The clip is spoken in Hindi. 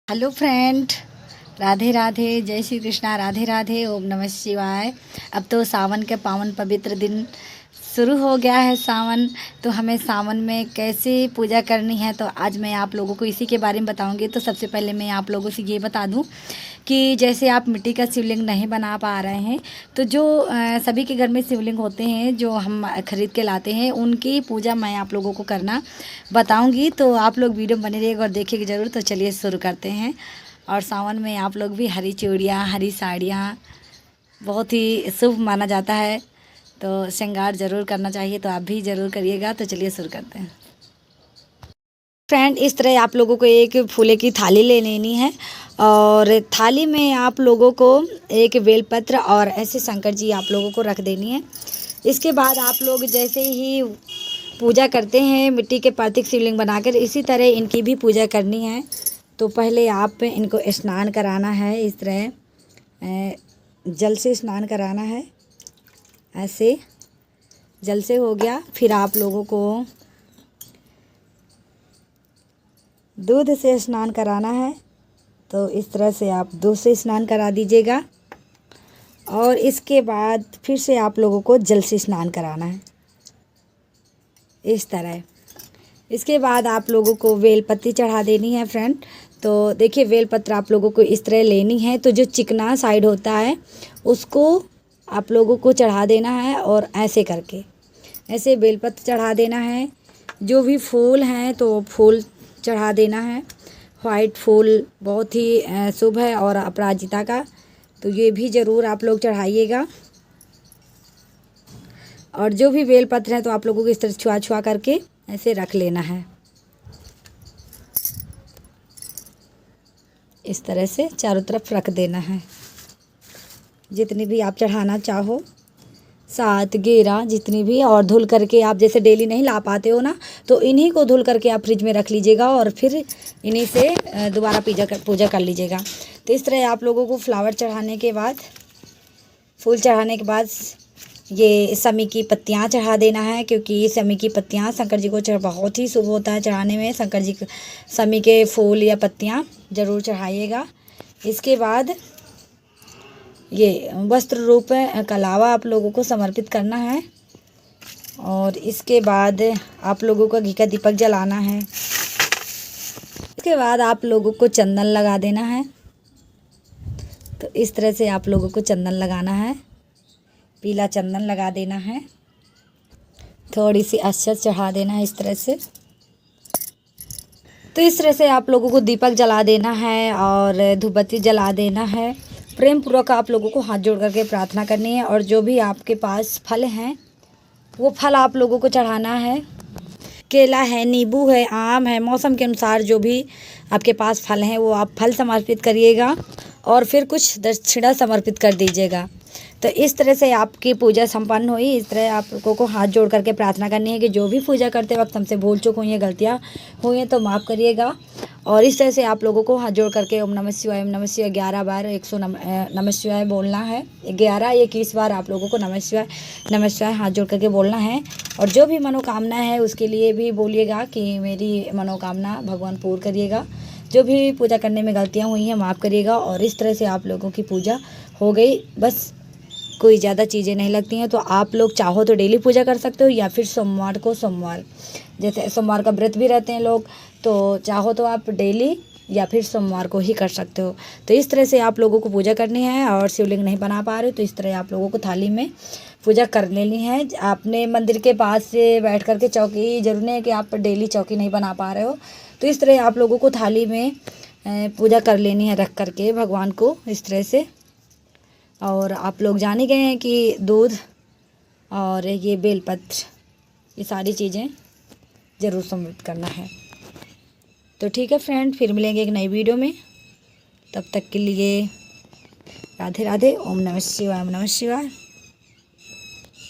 हेलो फ्रेंड, राधे राधे, जय श्री कृष्णा, राधे राधे, ओम नमः शिवाय। अब तो सावन के पावन पवित्र दिन शुरू हो गया है सावन। तो हमें सावन में कैसे पूजा करनी है तो आज मैं आप लोगों को इसी के बारे में बताऊंगी। तो सबसे पहले मैं आप लोगों से ये बता दूं कि जैसे आप मिट्टी का शिवलिंग नहीं बना पा रहे हैं तो जो सभी के घर में शिवलिंग होते हैं जो हम खरीद के लाते हैं, उनकी पूजा मैं आप लोगों को करना बताऊंगी। तो आप लोग वीडियो बने रहिएगा और देखिएगा ज़रूर। तो चलिए शुरू करते हैं। और सावन में आप लोग भी हरी चूड़ियाँ, हरी साड़ियाँ बहुत ही शुभ माना जाता है, तो श्रृंगार ज़रूर करना चाहिए। तो आप भी ज़रूर करिएगा। तो चलिए शुरू करते हैं। फ्रेंड, इस तरह आप लोगों को एक फूले की थाली ले लेनी है और थाली में आप लोगों को एक बेलपत्र और ऐसे शंकर जी आप लोगों को रख देनी है। इसके बाद आप लोग जैसे ही पूजा करते हैं मिट्टी के पार्थिव शिवलिंग बनाकर, इसी तरह इनकी भी पूजा करनी है। तो पहले आप इनको स्नान कराना है। इस तरह जल से स्नान कराना है। ऐसे जल से हो गया। फिर आप लोगों को दूध से स्नान कराना है। तो इस तरह से आप दूध से स्नान करा दीजिएगा। और इसके बाद फिर से आप लोगों को जल से स्नान कराना है इस तरह। इसके बाद आप लोगों को बेलपत्ती चढ़ा देनी है फ्रेंड। तो देखिए, बेलपत्र आप लोगों को इस तरह लेनी है। तो जो चिकना साइड होता है उसको आप लोगों को चढ़ा देना है और ऐसे करके ऐसे बेलपत्र चढ़ा देना है। जो भी फूल हैं तो फूल चढ़ा देना है। वाइट फूल बहुत ही शुभ है और अपराजिता का, तो ये भी ज़रूर आप लोग चढ़ाइएगा। और जो भी बेलपत्र हैं तो आप लोगों को इस तरह छुआ छुआ करके ऐसे रख लेना है। इस तरह से चारों तरफ रख देना है। जितनी भी आप चढ़ाना चाहो, 7 11 जितनी भी, और धुल करके आप जैसे डेली नहीं ला पाते हो ना, तो इन्हीं को धुल करके आप फ्रिज में रख लीजिएगा और फिर इन्हीं से दोबारा पूजा कर लीजिएगा। तो इस तरह आप लोगों को फ्लावर चढ़ाने के बाद, फूल चढ़ाने के बाद ये समी की पत्तियाँ चढ़ा देना है, क्योंकि समी की पत्तियाँ शंकर जी को बहुत ही शुभ होता है चढ़ाने में। शंकर जी समी के फूल या पत्तियाँ ज़रूर चढ़ाइएगा। इसके बाद ये वस्त्र रूप कलावा आप लोगों को समर्पित करना है। और इसके बाद आप लोगों को घी का दीपक जलाना है। इसके बाद आप लोगों को चंदन लगा देना है। तो इस तरह से आप लोगों को चंदन लगाना है, पीला चंदन लगा देना है। थोड़ी सी अक्षत चढ़ा देना है इस तरह से। तो इस तरह से आप लोगों को दीपक जला देना है और धूपबत्ती जला देना है। प्रेम पूर्वक आप लोगों को हाथ जोड़ करके प्रार्थना करनी है। और जो भी आपके पास फल हैं वो फल आप लोगों को चढ़ाना है। केला है, नींबू है, आम है, मौसम के अनुसार जो भी आपके पास फल हैं वो आप फल समर्पित करिएगा और फिर कुछ दक्षिणा समर्पित कर दीजिएगा। तो इस तरह से आपकी पूजा संपन्न हुई। इस तरह आप लोगों को हाथ जोड़ करके प्रार्थना करनी है कि जो भी पूजा करते वक्त हमसे भूल चूक हुई है, गलतियाँ हुई हैं तो माफ़ करिएगा। और इस तरह से आप लोगों को हाथ जोड़ करके ओम नमः शिवाय, ओम नमः शिवाय 11 बार 100 नमः शिवाय बोलना है। 11 या 21 बार आप लोगों को नमः शिवाय हाथ जोड़ करके बोलना है। और जो भी मनोकामना है उसके लिए भी बोलिएगा कि मेरी मनोकामना भगवान पूर्ण करिएगा। जो भी पूजा करने में गलतियाँ हुई हैं माफ़ करिएगा। और इस तरह से आप लोगों की पूजा हो गई। बस कोई ज़्यादा चीज़ें नहीं लगती हैं। तो आप लोग चाहो तो डेली पूजा कर सकते हो या फिर सोमवार को, जैसे सोमवार का व्रत भी रहते हैं लोग, तो चाहो तो आप डेली या फिर सोमवार को ही कर सकते हो। तो इस तरह से आप लोगों को पूजा करनी है। और शिवलिंग नहीं बना पा रहे तो इस तरह आप लोगों को थाली में पूजा कर लेनी है। आपने मंदिर के पास से बैठ करके, चौकी जरूर नहीं है कि आप डेली चौकी नहीं बना पा रहे हो, तो इस तरह आप लोगों को थाली में पूजा कर लेनी है रख करके भगवान को इस तरह से। और आप लोग जान ही गए हैं कि दूध और ये बेलपत्र, ये सारी चीज़ें ज़रूर समर्पित करना है। तो ठीक है फ्रेंड, फिर मिलेंगे एक नई वीडियो में। तब तक के लिए राधे राधे, ओम नमः शिवाय, ओम नमः शिवाय।